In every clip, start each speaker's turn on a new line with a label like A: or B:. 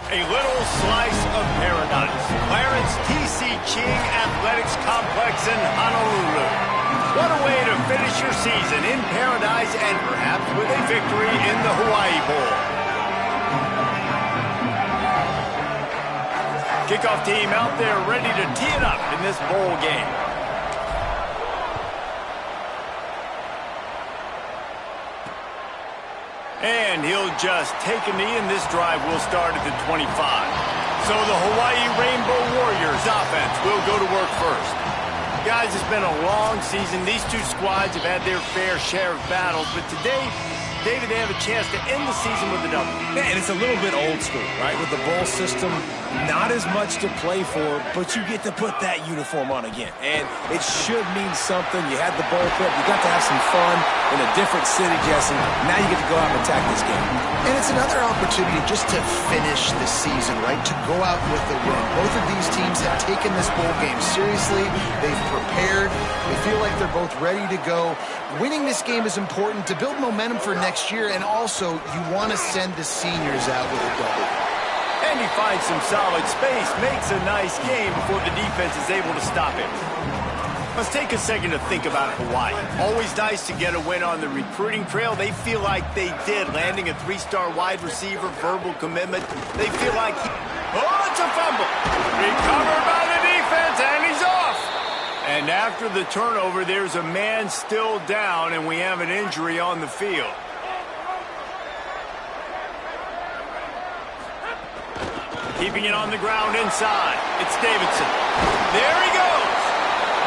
A: A little slice of paradise. Clarence T.C. Ching Athletics Complex in Honolulu. What a way to finish your season in paradise and perhaps with a victory in the Hawaii Bowl. Kickoff team out there ready to tee it up in this bowl game. And he'll just take a knee, and this drive will start at the 25. So the Hawaii Rainbow Warriors offense will go to work first. Guys, it's been a long season. These two squads have had their fair share of battles, but today, David, they have a chance to end the season with a W.
B: And it's a little bit old school, right? With the bowl system, not as much to play for, but you get to put that uniform on again. And it should mean something. You had the bowl prep. You got to have some fun in a different city, Jesse. Now you get to go out and attack this game.
C: And it's another opportunity just to finish the season, right? To go out with a win. Both of these teams have taken this bowl game seriously. They've prepared. They feel like they're both ready to go. Winning this game is important to build momentum for next year, and also you want to send the seniors out with a W.
A: And he finds some solid space, makes a nice game before the defense is able to stop him. Let's take a second to think about Hawaii. Always nice to get a win on the recruiting trail. They feel like they did, landing a 3-star wide receiver, verbal commitment. They feel like, oh, it's a fumble. Recovered by the defense, and he's off. And after the turnover, there's a man still down, and we have an injury on the field. Keeping it on the ground inside. It's Davidson. There he goes.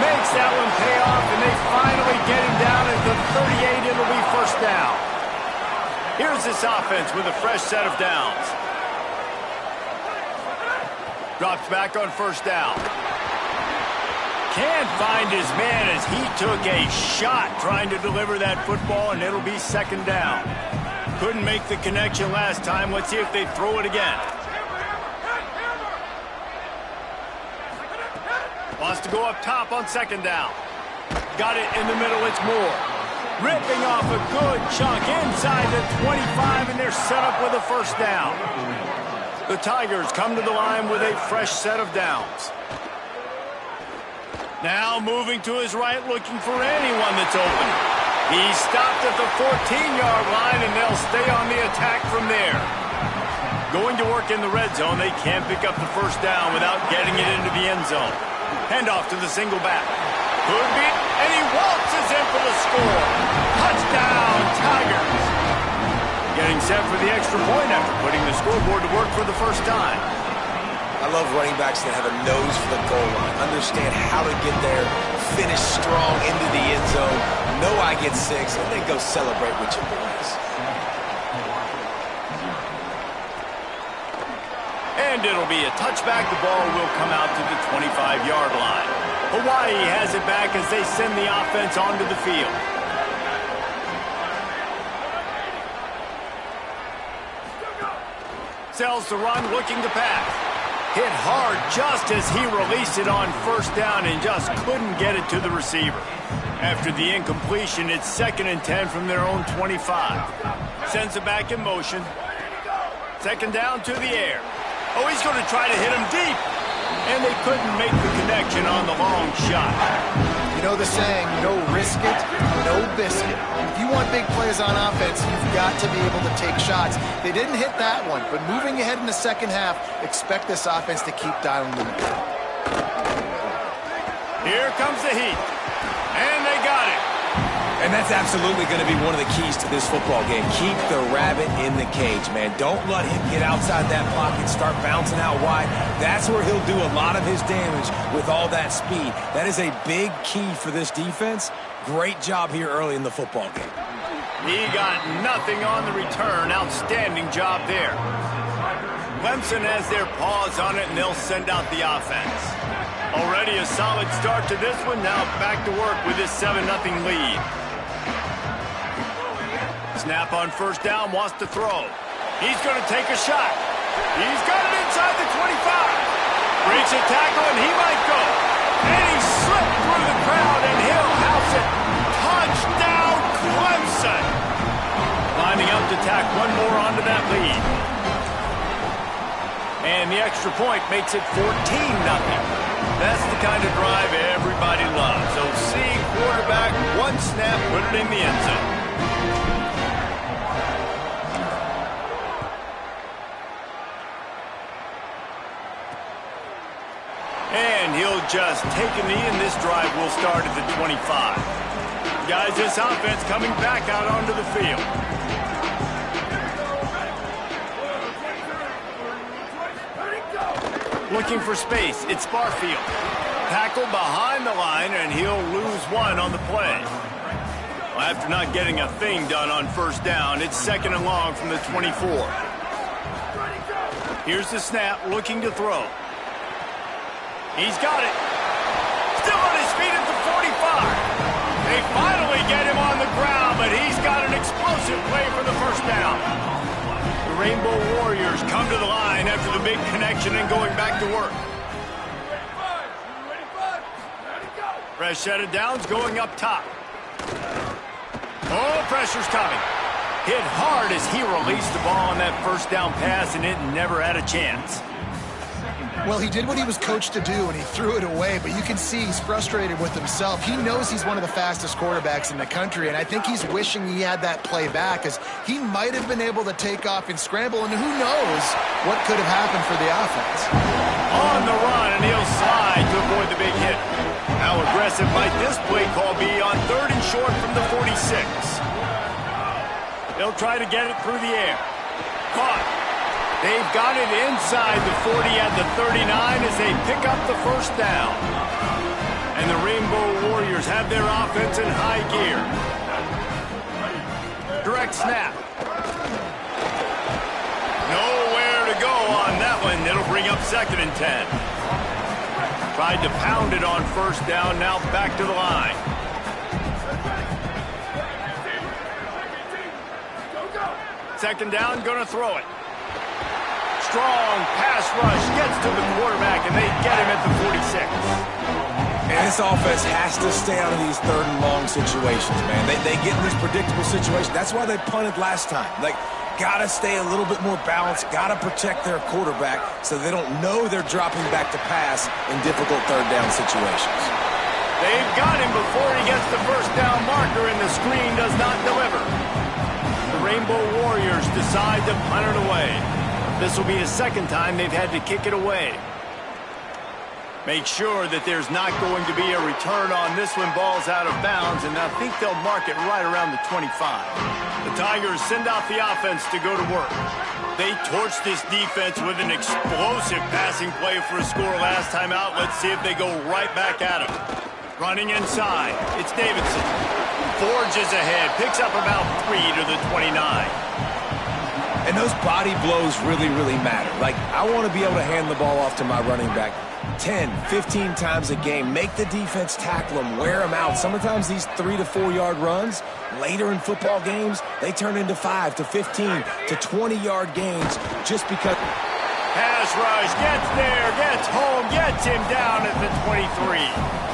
A: Makes that one pay off, and they finally get him down at the 38. It'll be first down. Here's this offense with a fresh set of downs. Drops back on first down. Can't find his man as he took a shot trying to deliver that football, and it'll be second down. Couldn't make the connection last time. Let's see if they throw it again. Wants to go up top on second down. Got it in the middle, it's Moore. Ripping off a good chunk inside the 25, and they're set up with a first down. The Tigers come to the line with a fresh set of downs. Now moving to his right, looking for anyone that's open. He's stopped at the 14-yard line, and they'll stay on the attack from there. Going to work in the red zone, they can't pick up the first down without getting it into the end zone. Handoff to the single back. Could be, and he waltzes in for the score. Touchdown, Tigers. Getting set for the extra point after putting the scoreboard to work for the first time.
B: I love running backs that have a nose for the goal line. Understand how to get there, finish strong into the end zone, know I get 6, and then go celebrate with your boys.
A: And it'll be a touchback. The ball will come out to the 25-yard line. Hawaii has it back as they send the offense onto the field. Sells the run, looking to pass. Hit hard just as he released it on first down and just couldn't get it to the receiver. After the incompletion, it's 2nd and 10 from their own 25. Sends it back in motion. Second down to the air. Oh, he's going to try to hit him deep. And they couldn't make the connection on the long shot.
C: You know the saying, no risk it, no biscuit. If you want big plays on offense, you've got to be able to take shots. They didn't hit that one, but moving ahead in the second half, expect this offense to keep dialing them in.
A: Here comes the heat. And they got it.
B: And that's absolutely going to be one of the keys to this football game. Keep the rabbit in the cage, man. Don't let him get outside that pocket, start bouncing out wide. That's where he'll do a lot of his damage with all that speed. That is a big key for this defense. Great job here early in the football game.
A: He got nothing on the return. Outstanding job there. Clemson has their paws on it, and they'll send out the offense. Already a solid start to this one. Now back to work with this 7-0 lead. Snap on first down, wants to throw. He's going to take a shot. He's got it inside the 25. Breaks a tackle, and he might go. And he slipped through the crowd, and he'll house it. Touchdown, Clemson. Lining up to tack one more onto that lead. And the extra point makes it 14-0. That's the kind of drive everybody loves. So see quarterback, one snap, put it in the end zone. And he'll just take a knee, and this drive will start at the 25. Guys, this offense coming back out onto the field. Looking for space. It's Barfield. Tackled behind the line, and he'll lose one on the play. Well, after not getting a thing done on first down, it's 2nd and long from the 24. Here's the snap, looking to throw. He's got it. Still on his feet at the 45. They finally get him on the ground, but he's got an explosive play for the first down. The Rainbow Warriors come to the line after the big connection and going back to work. Fresh set of downs going up top. Oh, pressure's coming. Hit hard as he released the ball on that first down pass, and it never had a chance.
C: Well, he did what he was coached to do, and he threw it away, but you can see he's frustrated with himself. He knows he's one of the fastest quarterbacks in the country, and I think he's wishing he had that play back, as he might have been able to take off and scramble, and who knows what could have happened for the offense.
A: On the run, and he'll slide to avoid the big hit. How aggressive might this play call be on 3rd and short from the 46? They'll try to get it through the air. Caught. They've got it inside the 40 at the 39 as they pick up the first down. And the Rainbow Warriors have their offense in high gear. Direct snap. Nowhere to go on that one. It'll bring up 2nd and 10. Tried to pound it on first down, now back to the line. Second down, gonna throw it. Strong pass rush, gets to the quarterback, and they get him at the 46.
B: And this offense has to stay out of these 3rd and long situations, man. They get in these predictable situations. That's why they punted last time. Like, gotta stay a little bit more balanced, gotta protect their quarterback so they don't know they're dropping back to pass in difficult 3rd down situations.
A: They've got him before he gets the first down marker, and the screen does not deliver. The Rainbow Warriors decide to punt it away. This will be the 2nd time they've had to kick it away. Make sure that there's not going to be a return on this when ball's out of bounds, and I think they'll mark it right around the 25. The Tigers send out the offense to go to work. They torched this defense with an explosive passing play for a score last time out. Let's see if they go right back at him. Running inside, it's Davidson. Forges ahead, picks up about 3 to the 29.
B: And those body blows really, really matter. Like, I want to be able to hand the ball off to my running back 10, 15 times a game. Make the defense tackle them, wear them out. Sometimes these 3 to 4 yard runs, later in football games, they turn into 5 to 15 to 20 yard gains just because.
A: Pass rush, gets there, gets home, gets him down at the 23.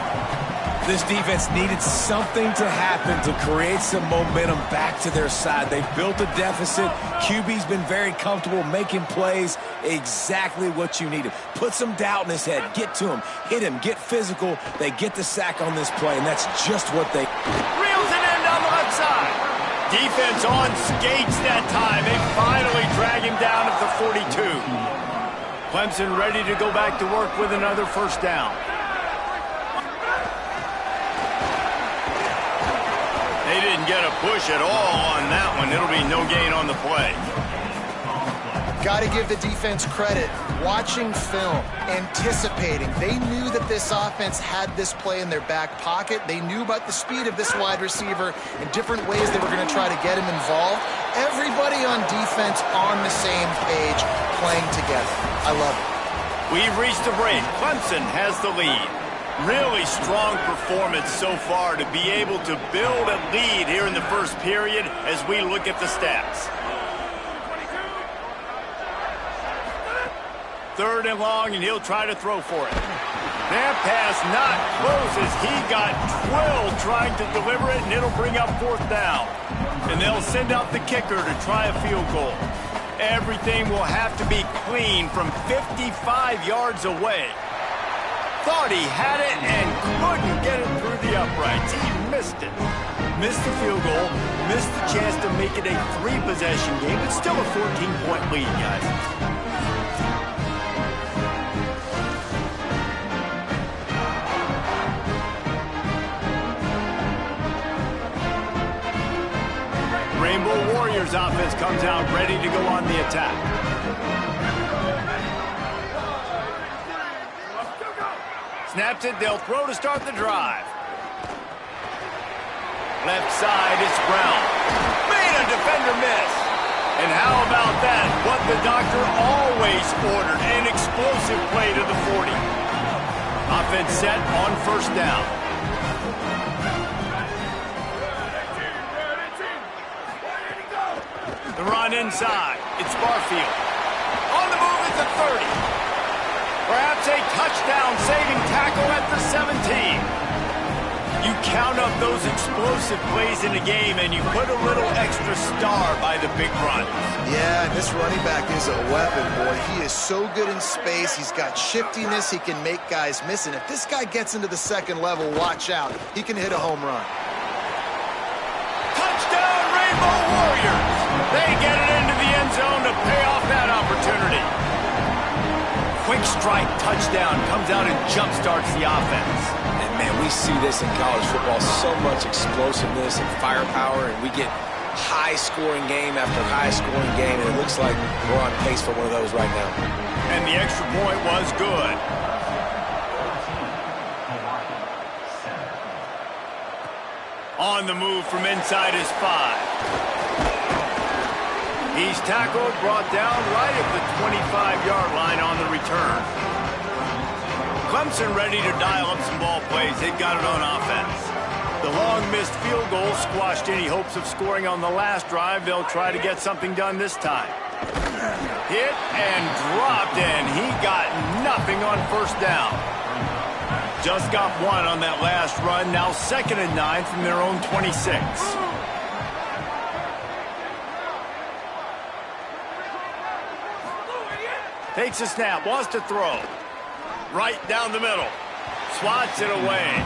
B: This defense needed something to happen to create some momentum back to their side. They've built a deficit. QB's been very comfortable making plays. Exactly what you needed. Put some doubt in his head. Get to him. Hit him. Get physical. They get the sack on this play, and that's just what they.
A: Reels it in on the left side. Defense on skates that time. They finally drag him down at the 42. Clemson ready to go back to work with another first down. They didn't get a push at all on that one. It'll be no gain on the play.
C: Got to give the defense credit. Watching film, anticipating. They knew that this offense had this play in their back pocket. They knew about the speed of this wide receiver and different ways they were going to try to get him involved. Everybody on defense on the same page, playing together. I love it.
A: We've reached the break. Clemson has the lead. Really strong performance so far to be able to build a lead here in the first period as we look at the stats. 3rd and long, and he'll try to throw for it. That pass not close as he got drilled trying to deliver it, and it'll bring up 4th down. And they'll send out the kicker to try a field goal. Everything will have to be clean from 55 yards away. Thought he had it and couldn't get it through the uprights. He missed it. Missed the field goal, missed the chance to make it a 3-possession game. It's still a 14-point lead, guys. Rainbow Warriors offense comes out ready to go on the attack. Snaps it, they'll throw to start the drive. Left side, it's Brown. Made a defender miss. And how about that? What the doctor always ordered, an explosive play to the 40. Offense set on first down. The run inside. It's Barfield. On the move at the 30. Perhaps a touchdown-saving tackle at the 17. You count up those explosive plays in a game, and you put a little extra star by the big run.
C: Yeah, and this running back is a weapon, boy. He is so good in space. He's got shiftiness. He can make guys miss. And if this guy gets into the second level, watch out. He can hit a home run.
A: Touchdown, Rainbow Warriors! They get it into the end zone to pay off that opportunity. Quick strike touchdown comes out and jumpstarts the offense.
B: And, man, we see this in college football, so much explosiveness and firepower, and we get high-scoring game after high-scoring game, and it looks like we're on pace for one of those right now.
A: And the extra point was good. On the move from inside his 5. He's tackled, brought down right at the 25-yard line on the return. Clemson ready to dial up some ball plays. They've got it on offense. The long missed field goal squashed any hopes of scoring on the last drive. They'll try to get something done this time. Hit and dropped, and he got nothing on first down. Just got one on that last run. Now 2nd and 9 from their own 26. Takes a snap, wants to throw. Right down the middle. Swats it away.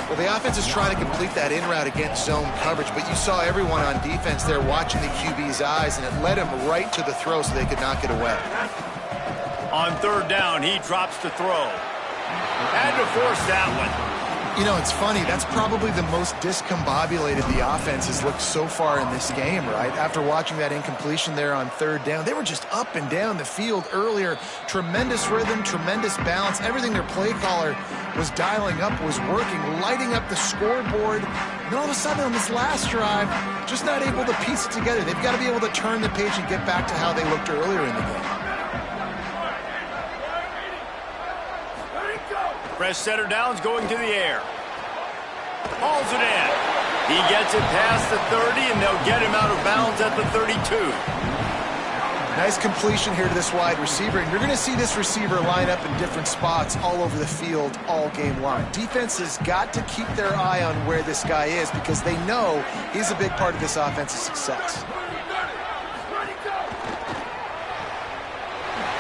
C: Well, the offense is trying to complete that in route against zone coverage, but you saw everyone on defense there watching the QB's eyes, and it led him right to the throw so they could knock it away.
A: On 3rd down, he drops to throw. Had to force that one.
C: You know, it's funny. That's probably the most discombobulated the offense has looked so far in this game, right? After watching that incompletion there on 3rd down, they were just up and down the field earlier. Tremendous rhythm, tremendous balance. Everything their play caller was dialing up was working, lighting up the scoreboard. And all of a sudden on this last drive, just not able to piece it together. They've got to be able to turn the page and get back to how they looked earlier in the game.
A: Fresh setter downs going to the air. Hauls it in. He gets it past the 30, and they'll get him out of bounds at the 32.
C: Nice completion here to this wide receiver, and you're going to see this receiver line up in different spots all over the field all game long. Defense has got to keep their eye on where this guy is because they know he's a big part of this offense's success.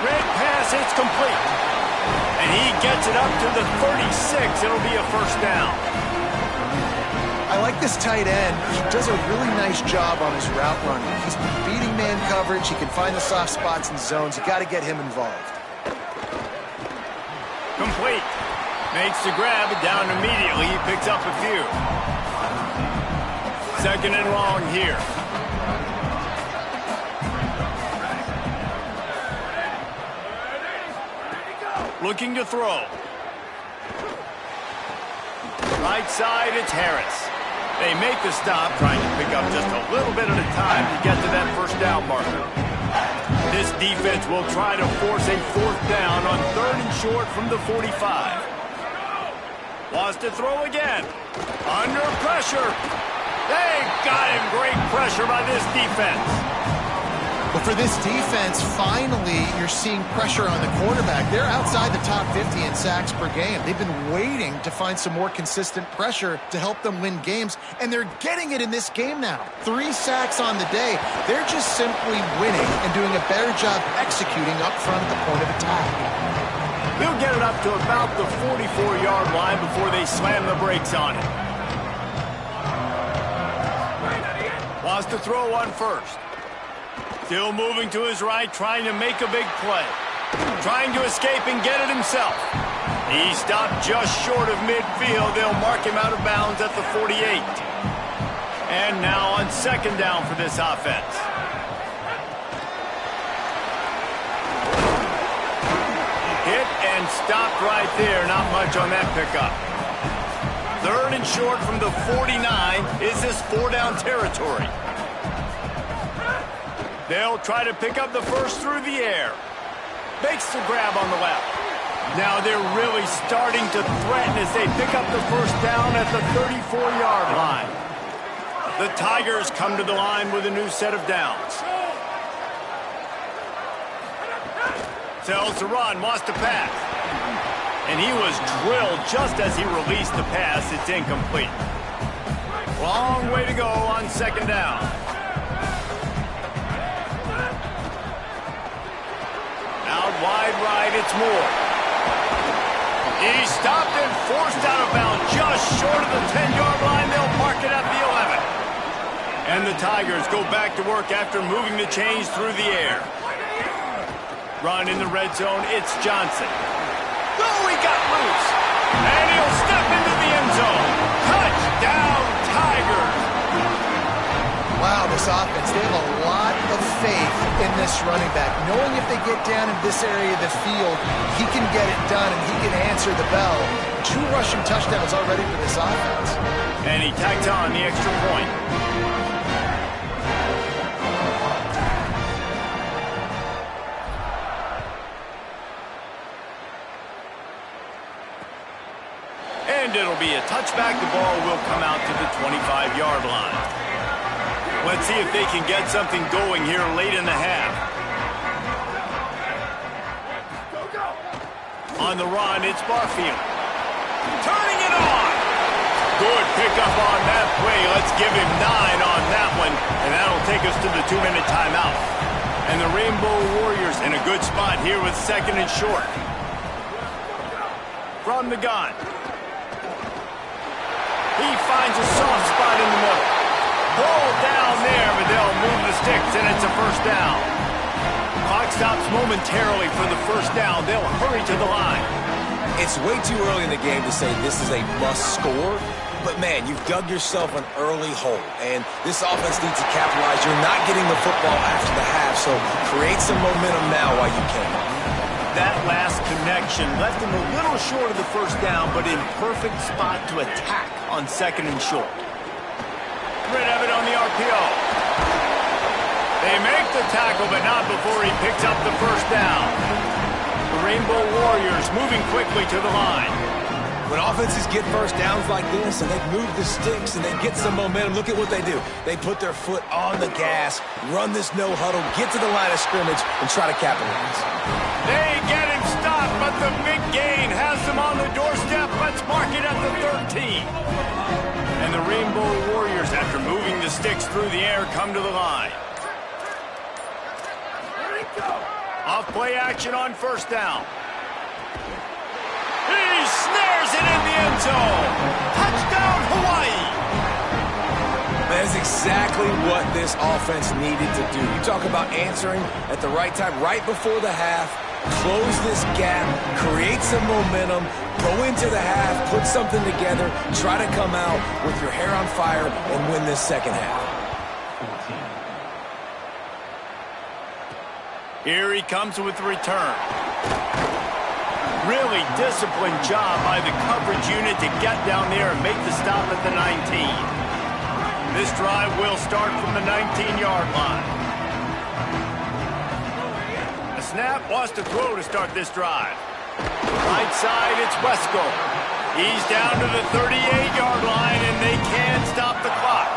A: Red pass, it's complete. And he gets it up to the 36. It'll be a first down.
C: I like this tight end. He does a really nice job on his route running. He's beating man coverage. He can find the soft spots and zones. You got to get him involved.
A: Complete. Makes the grab, down immediately. He picks up a few. 2nd and long here. Looking to throw. Right side, it's Harris. They make the stop, trying to pick up just a little bit at a time to get to that first down marker. This defense will try to force a 4th down on 3rd and short from the 45. Wants to throw again. Under pressure. They got him. Great pressure by this defense.
C: But for this defense, finally, you're seeing pressure on the quarterback. They're outside the top 50 in sacks per game. They've been waiting to find some more consistent pressure to help them win games, and they're getting it in this game now. 3 sacks on the day. They're just simply winning and doing a better job executing up front at the point of attack.
A: He'll get it up to about the 44-yard line before they slam the brakes on it. Wants to throw on first. Still moving to his right, trying to make a big play. Trying to escape and get it himself. He stopped just short of midfield. They'll mark him out of bounds at the 48. And now on second down for this offense. Hit and stopped right there. Not much on that pickup. Third and short from the 49. Is this 4-down territory? They'll try to pick up the first through the air. Makes the grab on the left. Now they're really starting to threaten as they pick up the first down at the 34-yard line. The Tigers come to the line with a new set of downs. Tells to run, wants to pass. And he was drilled just as he released the pass. It's incomplete. Long way to go on second down. Out wide right, it's Moore. He stopped and forced out of bounds just short of the 10-yard line. They'll mark it at the 11. And the Tigers go back to work after moving the chains through the air. Run in the red zone, it's Johnson. Oh, he got loose. And he'll step into the end zone. Touchdown, Tigers.
C: Wow, this offense, they have a lot of faith in this running back. Knowing if they get down in this area of the field, he can get it done and he can answer the bell. 2 rushing touchdowns already for this offense.
A: And he tacked on the extra point. And it'll be a touchback. The ball will come out to the 25-yard line. Let's see if they can get something going here late in the half. On the run, it's Barfield. Turning it on. Good pickup on that play. Let's give him 9 on that one. And that'll take us to the 2-minute timeout. And the Rainbow Warriors in a good spot here with second and short. From the gun. He finds a soft spot in the middle. Ball down there, but they'll move the sticks, and it's a first down. Clock stops momentarily for the first down. They'll hurry to the line.
B: It's way too early in the game to say this is a must score, but man, you've dug yourself an early hole, and this offense needs to capitalize. You're not getting the football after the half, so create some momentum now while you can.
A: That last connection left him a little short of the first down, but in perfect spot to attack on second and short. Rid of it on the RPO. They make the tackle, but not before he picks up the first down. The Rainbow Warriors moving quickly to the line.
B: When offenses get first downs like this and they move the sticks and they get some momentum, look at what they do. They put their foot on the gas, run this no huddle, get to the line of scrimmage, and try to capitalize.
A: They get him stopped, but the big gain has them on the doorstep. Let's mark it at the 13. And the Rainbow Warriors, after moving the sticks through the air, come to the line. Off play action on first down. He snares it in the end zone. Touchdown, Hawaii.
B: That's exactly what this offense needed to do. You talk about answering at the right time, right before the half, close this gap, create some momentum, go into the half, put something together, try to come out with your hair on fire and win this second half.
A: Here he comes with the return. Really disciplined job by the coverage unit to get down there and make the stop at the 19. This drive will start from the 19-yard line. The snap wants to throw to start this drive. Right side, it's Wesco. He's down to the 38-yard line, and they can't stop the clock.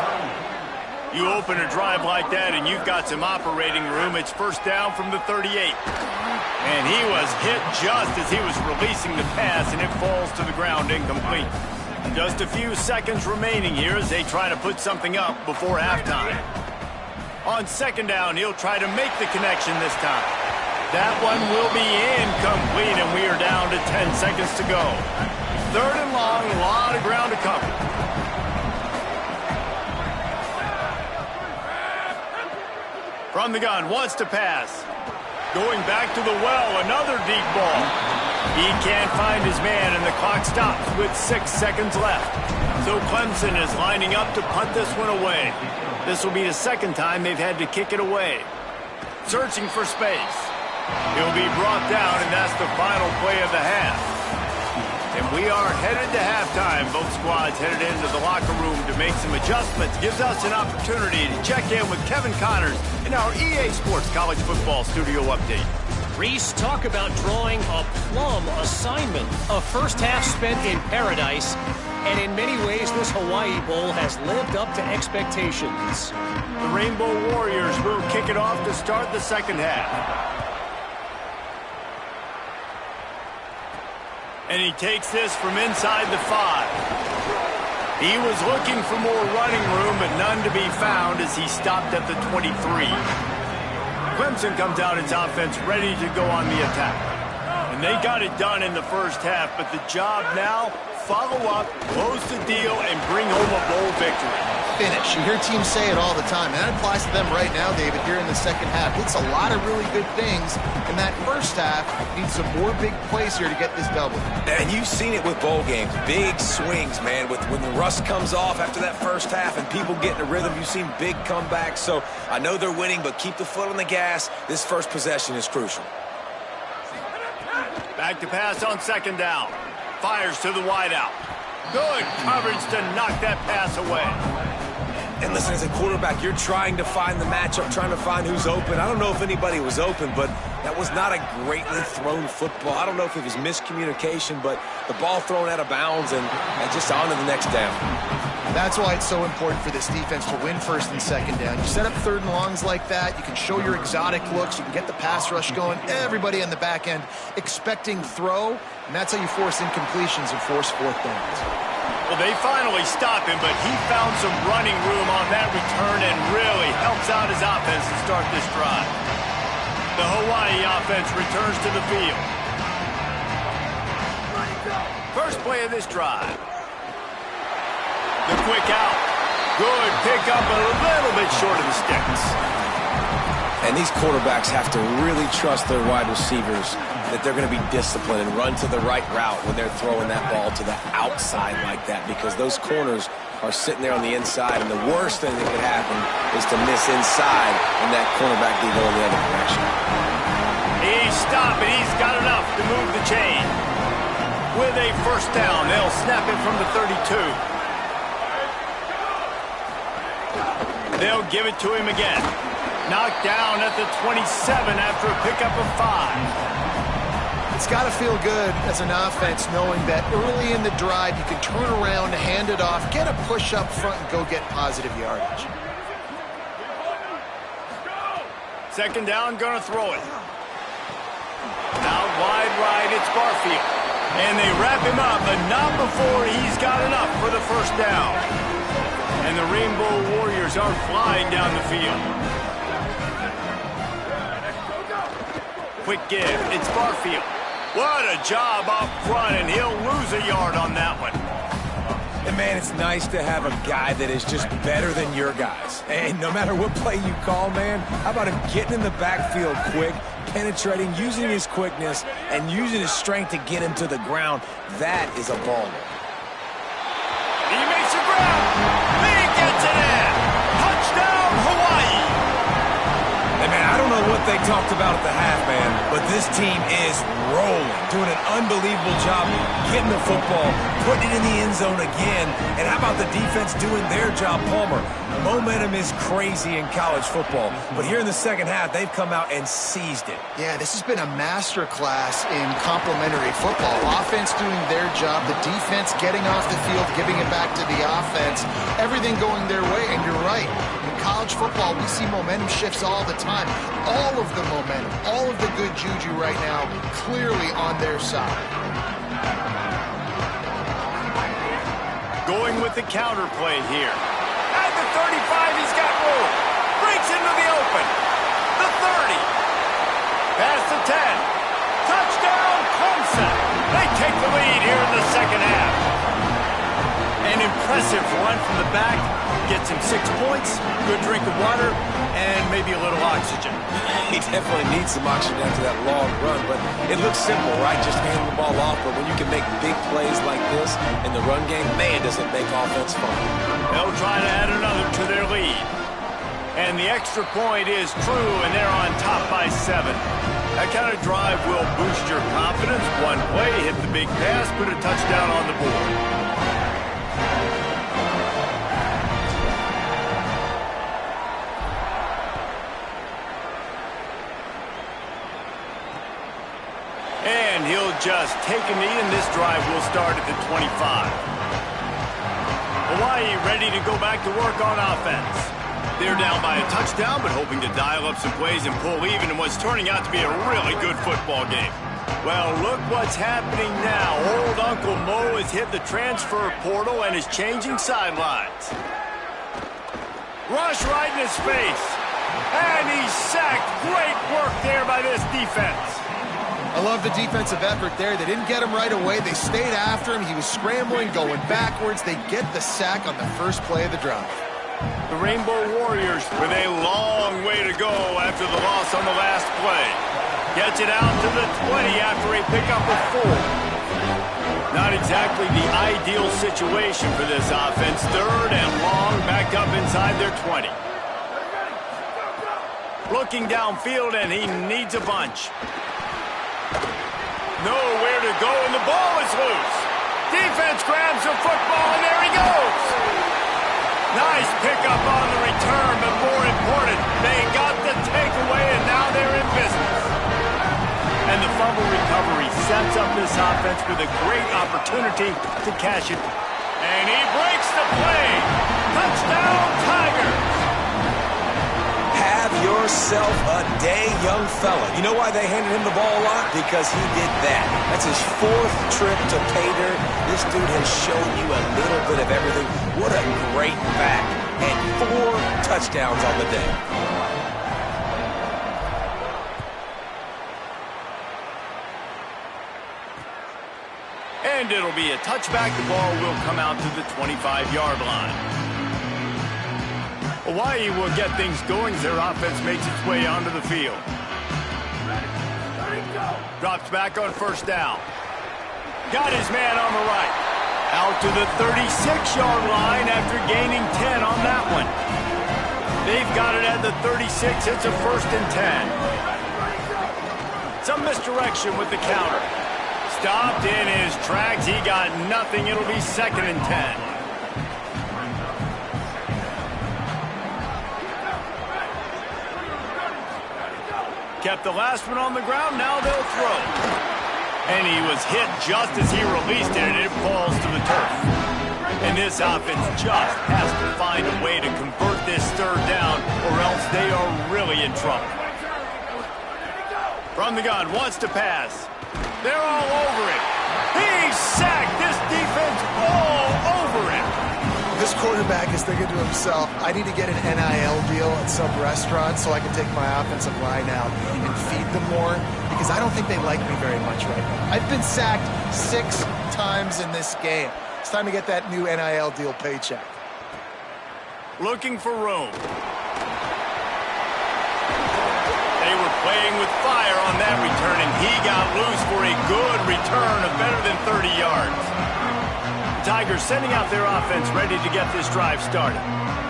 A: You open a drive like that and you've got some operating room. It's first down from the 38. And he was hit just as he was releasing the pass, and it falls to the ground incomplete. Just a few seconds remaining here as they try to put something up before halftime. On second down, he'll try to make the connection this time. That one will be incomplete, and we are down to 10 seconds to go. Third and long, a lot of ground to cover. From the gun, wants to pass. Going back to the well, another deep ball. He can't find his man, and the clock stops with 6 seconds left. So Clemson is lining up to punt this one away. This will be the second time they've had to kick it away. Searching for space. He'll be brought down, and that's the final play of the half. And we are headed to halftime. Both squads headed into the locker room to make some adjustments. Gives us an opportunity to check in with Kevin Connors in our EA Sports College Football Studio Update.
D: Reese, talk about drawing a plum assignment. A first half spent in paradise, and in many ways this Hawaii Bowl has lived up to expectations.
A: The Rainbow Warriors will kick it off to start the second half. And he takes this from inside the 5. He was looking for more running room, but none to be found as he stopped at the 23. Clemson comes out its offense ready to go on the attack. And they got it done in the first half, but the job now, follow up, close the deal, and bring home a bowl victory.
C: Finish. You hear teams say it all the time, and that applies to them right now, David, here in the second half. It's a lot of really good things, and that first half needs some more big plays here to get this double.
B: And you've seen it with bowl games. Big swings, man. When the rust comes off after that first half and people get in a rhythm, you've seen big comebacks. So I know they're winning, but keep the foot on the gas. This first possession is crucial.
A: Back to pass on second down. Fires to the wideout. Good coverage to knock that pass away.
B: And listen, as a quarterback, you're trying to find the matchup, trying to find who's open. I don't know if anybody was open, but that was not a greatly thrown football. I don't know if it was miscommunication, but the ball thrown out of bounds and just on to the next down.
C: That's why it's so important for this defense to win first and second down. You set up third and longs like that, you can show your exotic looks, you can get the pass rush going, everybody on the back end expecting throw, and that's how you force incompletions and force fourth downs.
A: Well, they finally stop him, but he found some running room on that return and really helps out his offense to start this drive. The Hawaii offense returns to the field. First play of this drive. The quick out. Good pickup, a little bit short of the sticks.
B: And these quarterbacks have to really trust their wide receivers that they're going to be disciplined and run to the right route when they're throwing that ball to the outside like that, because those corners are sitting there on the inside, and the worst thing that could happen is to miss inside and that cornerback be going the other direction.
A: He's stopping. He's got enough to move the chain. With a first down, they'll snap it from the 32. They'll give it to him again. Knocked down at the 27 after a pickup of 5.
C: It's got to feel good as an offense knowing that early in the drive you can turn around, hand it off, get a push up front, and go get positive yardage.
A: Second down, gonna throw it. Out wide right, it's Barfield. And they wrap him up, but not before he's got enough for the first down. And the Rainbow Warriors are flying down the field. Quick give, it's Barfield. What a job up front, and he'll lose a yard on that one.
B: And man, it's nice to have a guy that is just better than your guys. And no matter what play you call, man, how about him getting in the backfield quick, penetrating, using his quickness, and using his strength to get him to the ground. That is a baller.
A: He makes a grab. He gets it in. Touchdown, Hawaii.
B: Hey, man, I don't know what they talked about at the half, man, but this team is rolling, doing an unbelievable job getting the football, putting it in the end zone again. And how about the defense doing their job, Palmer? Momentum is crazy in college football, but here in the second half, they've come out and seized it.
C: Yeah, this has been a master class in complementary football. Offense doing their job, the defense getting off the field, giving it back to the offense, everything going their way. And you're right, you college football, we see momentum shifts all the time. All of the momentum, all of the good juju right now, clearly on their side.
A: Going with the counter play here. At the 35, he's got room. Breaks into the open. The 30. Past the 10. Touchdown, Clemson. They take the lead here in the second half. An impressive run from the back. Gets him 6 points, good drink of water, and maybe a little oxygen.
B: He definitely needs some oxygen after that long run, but it looks simple, right? Just handing the ball off, but when you can make big plays like this in the run game, man, does it make offense fun.
A: They'll try to add another to their lead. And the extra point is true, and they're on top by 7. That kind of drive will boost your confidence. One play, hit the big pass, put a touchdown on the board. And he'll just take a knee, and this drive will start at the 25. Hawaii ready to go back to work on offense. They're down by a touchdown, but hoping to dial up some plays and pull even in what's turning out to be a really good football game. Well, look what's happening now. Old Uncle Mo has hit the transfer portal and is changing sidelines. Rush right in his face. And he's sacked. Great work there by this defense.
C: I love the defensive effort there. They didn't get him right away. They stayed after him. He was scrambling, going backwards. They get the sack on the first play of the drive.
A: The Rainbow Warriors with a long way to go after the loss on the last play. Gets it out to the 20 after a pickup of 4. Not exactly the ideal situation for this offense. Third and long, back up inside their 20. Looking downfield, and he needs a bunch. Nowhere to go, and the ball is loose. Defense grabs the football, and there he goes. Nice pickup on the return, but more important, they got the takeaway, and now they're in business. And the fumble recovery sets up this offense with a great opportunity to cash it. And he breaks the play. Touchdown, Tigers.
B: Have yourself a day, young fella. You know why they handed him the ball a lot? Because he did that. That's his 4th trip to pay dirt. This dude has shown you a little bit of everything. What a great back. And 4 touchdowns on the day.
A: And it'll be a touchback. The ball will come out to the 25-yard line. Hawaii will get things going as their offense makes its way onto the field. Drops back on first down. Got his man on the right. Out to the 36-yard line after gaining 10 on that one. They've got it at the 36. It's a 1st and 10. Some misdirection with the counter. Stopped in his tracks. He got nothing. It'll be 2nd and 10. Kept the last one on the ground. Now they'll throw. And he was hit just as he released it, and it falls to the turf. And this offense just has to find a way to convert this 3rd down, or else they are really in trouble. From the gun, wants to pass. They're all over it. He's sacked. This defense all over him.
C: This quarterback is thinking to himself, I need to get an NIL deal at some restaurant so I can take my offensive line out and feed them more, because I don't think they like me very much right now. I've been sacked 6 times in this game. It's time to get that new NIL deal paycheck.
A: Looking for room. They were playing with fire on that return, and he got loose for a good return of better than 30 yards. The Tigers sending out their offense ready to get this drive started.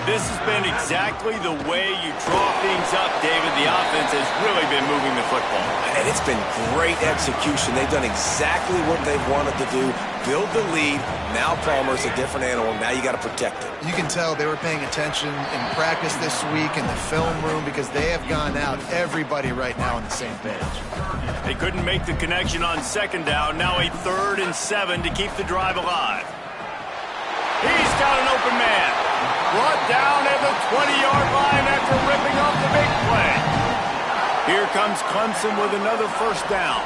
A: This has been exactly the way you draw things up, David. The offense has really been moving the football.
B: And it's been great execution. They've done exactly what they've wanted to do. Build the lead. Now Palmer's a different animal. Now you got to protect it.
C: You can tell they were paying attention in practice this week in the film room, because they have gone out, everybody right now on the same page.
A: They couldn't make the connection on 2nd down. Now a 3rd and 7 to keep the drive alive. He's got an open man. Brought down at the 20-yard line after ripping off the big play. Here comes Clemson with another first down.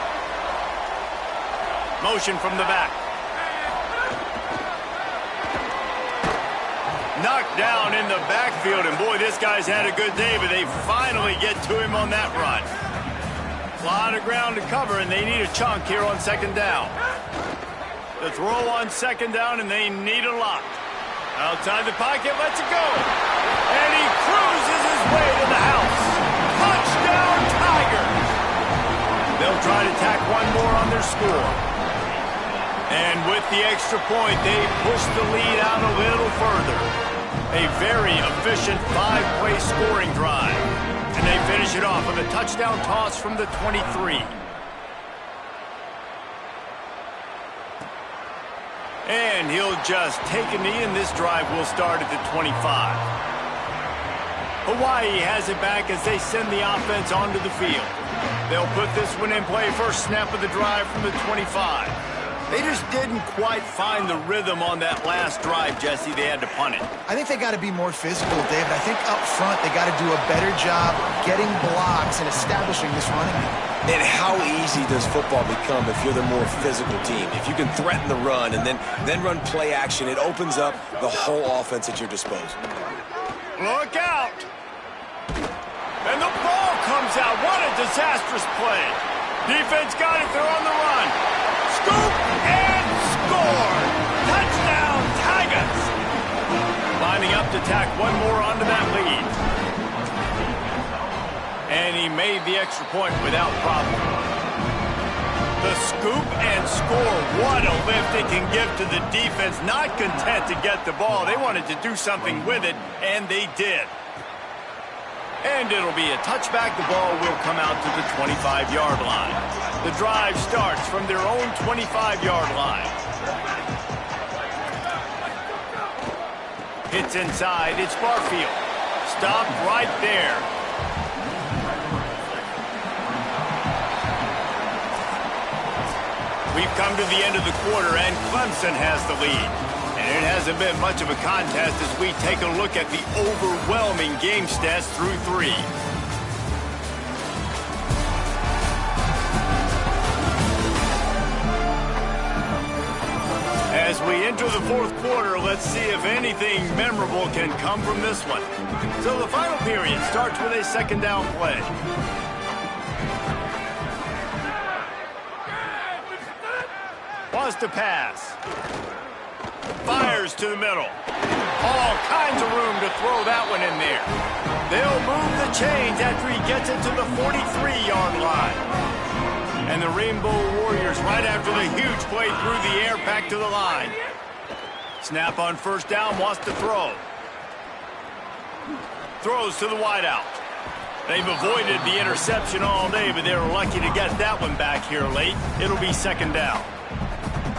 A: Motion from the back. Knocked down in the backfield, and boy, this guy's had a good day, but they finally get to him on that run. A lot of ground to cover, and they need a chunk here on second down. The throw on second down, and they need a lot. Outside the pocket, lets it go. And he cruises his way to the house. Touchdown, Tigers! They'll try to tack one more on their score. And with the extra point, they push the lead out a little further. A very efficient 5-play scoring drive. And they finish it off with a touchdown toss from the 23. And he'll just take a knee, and this drive will start at the 25. Hawaii has it back as they send the offense onto the field. They'll put this one in play, first snap of the drive from the 25. They just didn't quite find the rhythm on that last drive, Jesse. They had to punt it.
C: I think they got to be more physical, David. I think up front they got to do a better job getting blocks and establishing this running game.
B: And how easy does football become if you're the more physical team? If you can threaten the run and then run play action, it opens up the whole offense at your disposal.
A: Look out! And the ball comes out. What a disastrous play. Defense got it. They're on the run. Scoop and score. Touchdown, Tigers. Lining up to tack one more onto that lead. And he made the extra point without problem. The scoop and score. What a lift it can give to the defense. Not content to get the ball. They wanted to do something with it, and they did. And it'll be a touchback. The ball will come out to the 25-yard line. The drive starts from their own 25-yard line. Hits inside. It's Barfield. Stopped right there. We've come to the end of the quarter, and Clemson has the lead. And it hasn't been much of a contest as we take a look at the overwhelming game stats through 3. As we enter the fourth quarter, let's see if anything memorable can come from this one. So the final period starts with a second down play. Wants to pass. Fires to the middle. All kinds of room to throw that one in there. They'll move the chains after he gets it to the 43-yard line. And the Rainbow Warriors, right after the huge play through the air, back to the line. Snap on first down, wants to throw. Throws to the wideout. They've avoided the interception all day, but they were lucky to get that one back here late. It'll be second down.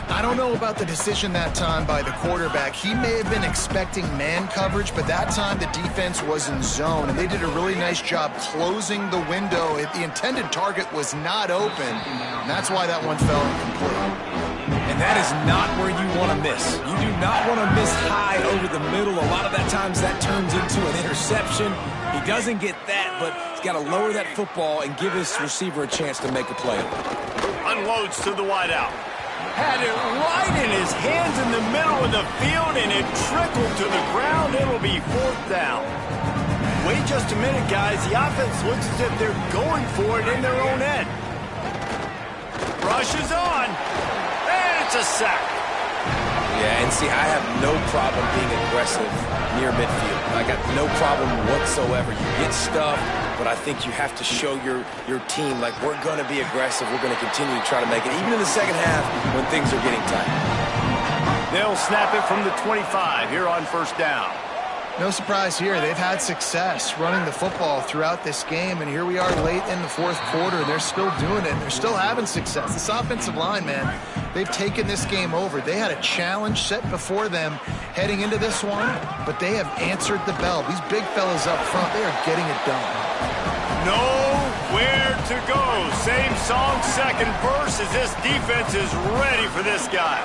C: I don't know about the decision that time by the quarterback. He may have been expecting man coverage, but that time the defense was in zone, and they did a really nice job closing the window. The intended target was not open, and that's why that one fell incomplete.
B: And that is not where you want to miss. You do not want to miss high over the middle. A lot of that times that turns into an interception. He doesn't get that, but he's got to lower that football and give his receiver a chance to make a play.
A: Unloads to the wideout. Had it right in his hands in the middle of the field, and it trickled to the ground. It'll be fourth down. Wait just a minute, guys. The offense looks as if they're going for it in their own end. Rushes on, and it's a sack.
B: Yeah, and see, I have no problem being aggressive near midfield. I got no problem whatsoever. You get stuff, but I think you have to show your team, like, we're going to be aggressive. We're going to continue to try to make it, even in the second half when things are getting tight.
A: They'll snap it from the 25 here on first down.
C: No surprise here. They've had success running the football throughout this game, and here we are late in the fourth quarter. They're still doing it. They're still having success. This offensive line, man, they've taken this game over. They had a challenge set before them heading into this one, but they have answered the bell. These big fellas up front, they are getting it done.
A: Nowhere to go. Same song, second verse, as this defense is ready for this guy.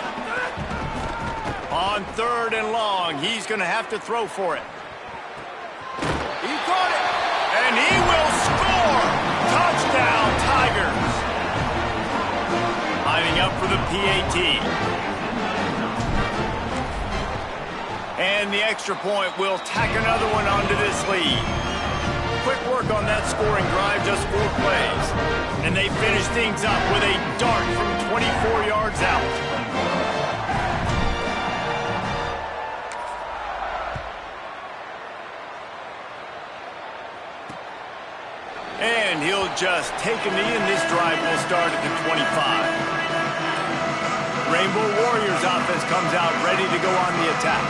A: On 3rd and long, he's going to have to throw for it. He caught it, and he will score! Touchdown, Tigers! Lining up for the PAT. And the extra point will tack another one onto this lead. Quick work on that scoring drive, just 4 plays. And they finish things up with a dart from 24 yards out. And he'll just take a knee, and this drive will start at the 25. Rainbow Warriors offense comes out ready to go on the attack.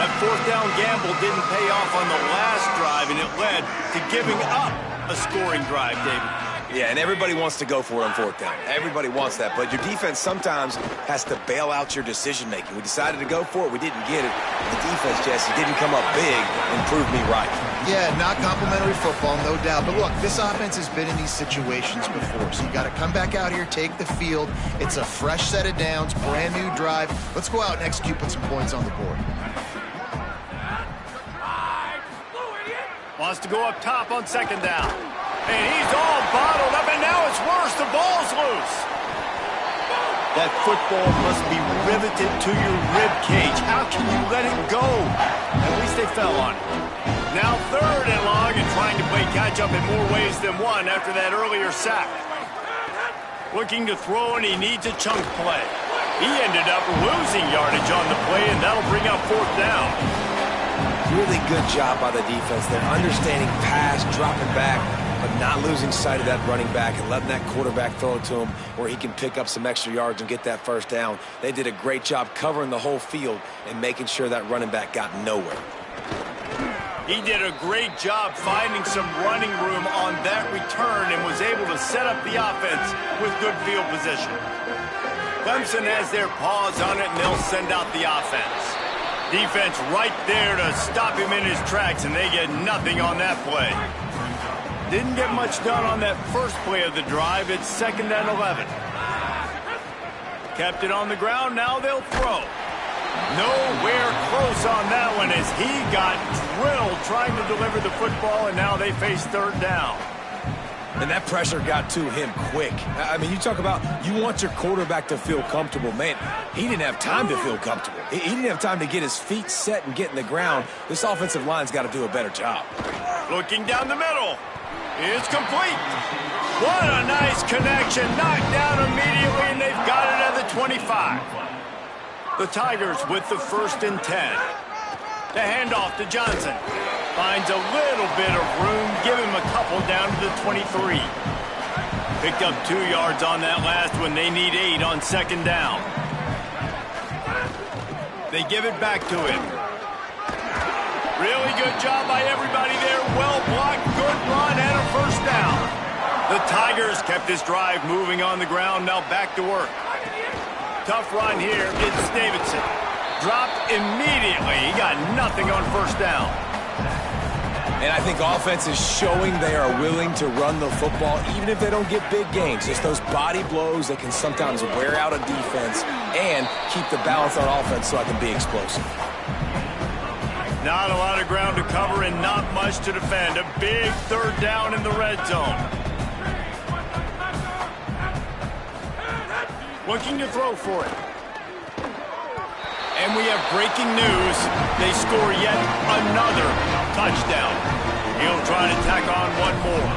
A: That 4th down gamble didn't pay off on the last drive, and it led to giving up a scoring drive, David.
B: Yeah, and everybody wants to go for it on 4th down. Everybody wants that, but your defense sometimes has to bail out your decision-making. We decided to go for it. We didn't get it. The defense, Jesse, didn't come up big and prove me right.
C: Yeah, not complimentary football, no doubt. But look, this offense has been in these situations before, so you got to come back out here, take the field. It's a fresh set of downs, brand new drive. Let's go out and execute, put some points on the board.
A: Wants to go up top on 2nd down. And he's all bottled up, and now it's worse. The ball's loose. That football must be riveted to your rib cage. How can you let it go? At least they fell on it. Now 3rd and long, and trying to play catch-up in more ways than one after that earlier sack. Looking to throw, and he needs a chunk play. He ended up losing yardage on the play, and that'll bring up 4th down.
B: Really good job by the defense. They're understanding pass, dropping back, but not losing sight of that running back and letting that quarterback throw it to him where he can pick up some extra yards and get that 1st down. They did a great job covering the whole field and making sure that running back got nowhere.
A: He did a great job finding some running room on that return and was able to set up the offense with good field position. Clemson has their paws on it, and they'll send out the offense. Defense right there to stop him in his tracks, and they get nothing on that play. Didn't get much done on that first play of the drive. It's 2nd and 11. Kept it on the ground. Now they'll throw. Nowhere close on that one as he got drilled trying to deliver the football, and now they face 3rd down.
B: And that pressure got to him quick. I mean, you talk about you want your quarterback to feel comfortable. Man, he didn't have time to feel comfortable. He didn't have time to get his feet set and get in the ground. This offensive line's got to do a better job.
A: Looking down the middle. It's complete. What a nice connection. Knocked down immediately, and they've got it at the 25. The Tigers with the 1st and 10. The handoff to Johnson. Finds a little bit of room. Give him a couple down to the 23. Picked up 2 yards on that last one. They need 8 on 2nd down. They give it back to him. Really good job by everybody there. Well blocked, good run, and a 1st down. The Tigers kept this drive moving on the ground. Now back to work. Tough run here. It's Davidson. Dropped immediately. He got nothing on 1st down.
B: And I think offense is showing they are willing to run the football, even if they don't get big gains. Just those body blows that can sometimes wear out a defense and keep the balance on offense so I can be explosive.
A: Not a lot of ground to cover and not much to defend. A big 3rd down in the red zone. Looking to throw for it. And we have breaking news. They score yet another touchdown. He'll try to tack on one more.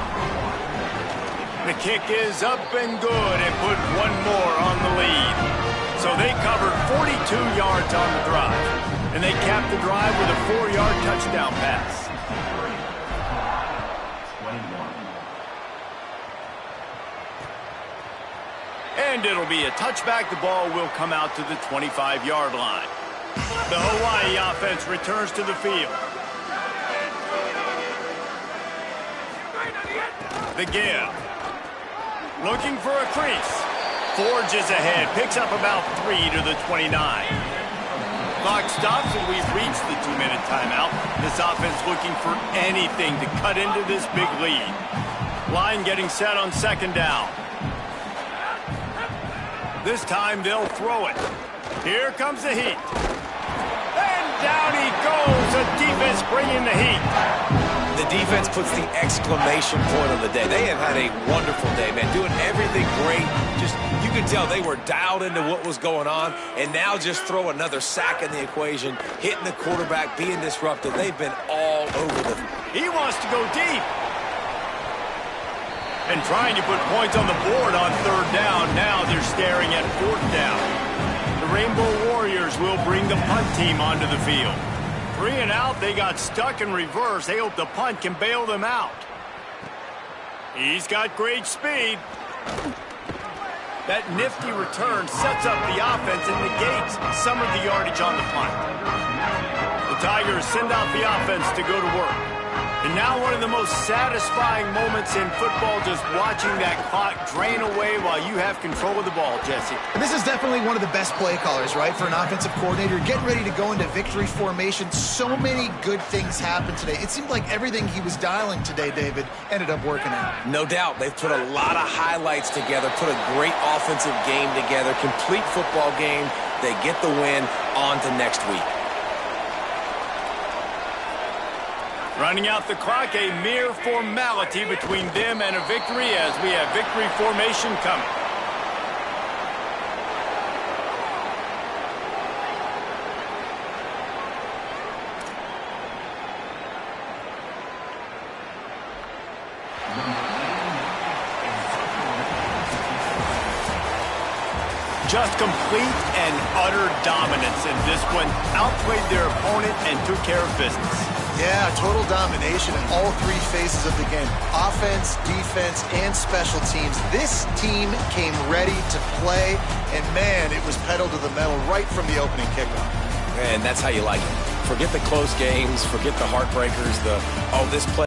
A: The kick is up and good and put one more on the lead. So they covered 42 yards on the drive. And they capped the drive with a 4-yard touchdown pass. And it'll be a touchback. The ball will come out to the 25-yard line. The Hawaii offense returns to the field. The give. Looking for a crease. Forges ahead. Picks up about 3 to the 29. Clock stops and we've reached the 2-minute timeout. This offense looking for anything to cut into this big lead. Line getting set on 2nd down. This time they'll throw it. Here comes the heat. down he goes. The defense bringing the heat.
B: The defense puts the exclamation point on the day. They have had a wonderful day, man, doing everything great. Just, you can tell they were dialed into what was going on, and now just throw another sack in the equation, hitting the quarterback, being disruptive. They've been all over the...
A: He wants to go deep. And trying to put points on the board on third down. Now they're staring at fourth down. The Rainbow Warriors will bring the punt team onto the field. 3 and out, they got stuck in reverse. They hope the punt can bail them out. He's got great speed. That nifty return sets up the offense and negates some of the yardage on the punt. The Tigers send out the offense to go to work. And now one of the most satisfying moments in football, just watching that clock drain away while you have control of the ball, Jesse.
C: And this is definitely one of the best play callers, right, for an offensive coordinator. Getting ready to go into victory formation. So many good things happened today. It seemed like everything he was dialing today, David, ended up working out.
B: No doubt. They've put a lot of highlights together, put a great offensive game together, complete football game. They get the win. On to next week.
A: Running out the clock, a mere formality between them and a victory as we have victory formation coming. Just complete and utter dominance in this one. Outplayed their opponent and took care of business.
C: Yeah, total domination in all 3 phases of the game. Offense, defense, and special teams. This team came ready to play, and man, it was pedal to the metal right from the opening kickoff.
B: And that's how you like it. Forget the close games, forget the heartbreakers, this play.